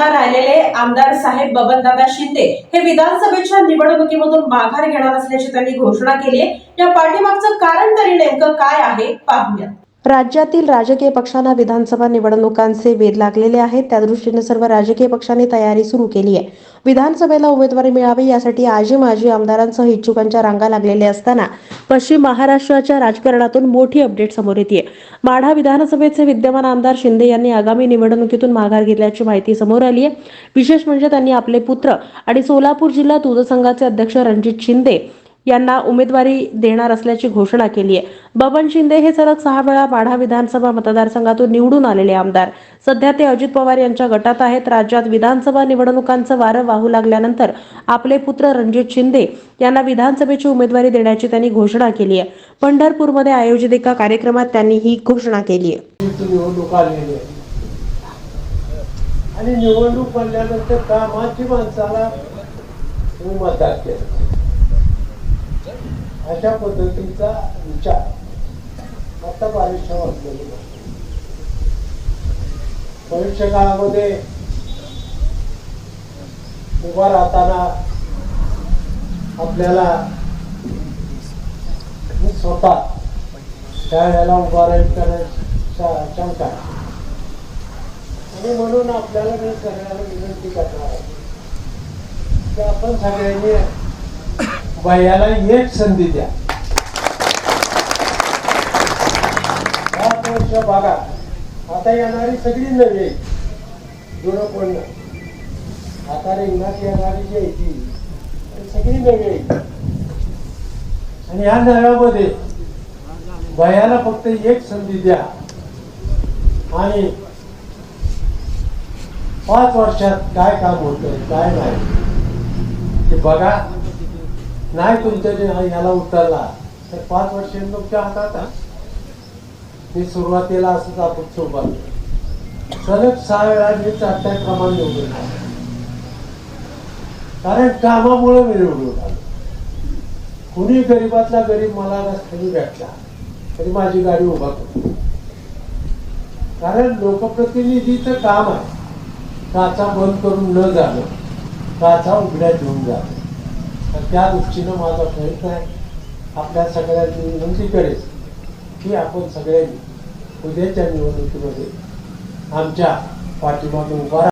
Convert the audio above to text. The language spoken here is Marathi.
आता राहिलेले आमदार साहेब बबनदादा शिंदे हे विधानसभेच्या निवडणुकीमधून माघार घेणार असल्याची त्यांनी घोषणा केली आहे। या पाठीमागचं कारण तरी नेमकं काय आहे पाहूया। राज्यातील राजकीय पक्षांना विधानसभा निवडणुकांचे वेध लागलेले आहेत। त्या दृष्टीने सर्व राजकीय पक्षांनी तयारी सुरू केली आहे। विधानसभेला उमेदवारी मिळावी यासाठी आजी माजी आमदारांसह इच्छुकांच्या रांगा लागलेल्या असताना पश्चिम महाराष्ट्राच्या राजकारणातून मोठी अपडेट समोर येते। माढा विधानसभेचे विद्यमान आमदार शिंदे यांनी आगामी निवडणुकीतून माघार घेतल्याची माहिती समोर आली आहे। विशेष म्हणजे त्यांनी आपले पुत्र आणि सोलापूर जिल्हा दूध संघाचे अध्यक्ष रणजित शिंदे यांना उमेदवारी देणार असल्याची घोषणा केली आहे। बबन शिंदे हे सलग 6 वेळा माढा विधानसभा मतदारसंघातून निवडून आलेले आमदार सध्या ते अजित पवार यांच्या गटात आहेत। राज्यात विधानसभा निवडणुकांचं वारं वाहू लागल्यानंतर आपले पुत्र रणजित शिंदे यांना विधानसभेची उमेदवारी देण्याची त्यांनी घोषणा केली आहे। पंढरपूरमध्ये आयोजित एका कार्यक्रमात त्यांनी ही घोषणा केली आहे। आणि निवडणूक म्हणल्यानंतर कामाची माणसाला मतदार केलं अशा पद्धतीचा विचार आता बारीकशा वाटलेला भविष्य काळामध्ये उभा राहताना आपल्याला स्वतः त्यावेळेला उभा राहण्याचा शंका आणि म्हणून आपल्याला मी सगळ्यांना विनंती करणार आहे की आपण सगळ्यांनी भैयाला एक संधी द्या। 5 वर्ष बघा, आता येणारी सगळी नवी जुनं कोण आता रिंगणात येणारी जी आहे ती सगळी नवी आहे आणि या नव्यामध्ये भैयाला फक्त एक संधी द्या आणि 5 वर्षात काय काम होतंय काय नाही ते बघा। नाही तुमच्या याला उतरला तर 5 वर्ष तुमच्या हातात मी सुरुवातीला असंच आपण सोबत सलग 6 वेळा मी 4 क्रमांक निवडून आलो कारण कामामुळे मी निवडून आलो। कुणी गरीबातला गरीब मला रस्त्याने भेटला तरी माझी गाडी उभा करतो कारण लोकप्रतिनिधीचं काम आहे काचा बंद करून न जाणं काचा उघड्या घेऊन जाणं। तर त्या दृष्टीनं माझा प्रयत्न आहे आपल्या सगळ्यांनी विनंती करेल की आपण सगळ्यांनी उद्याच्या निवडणुकीमध्ये आमच्या पाठीमागे उभा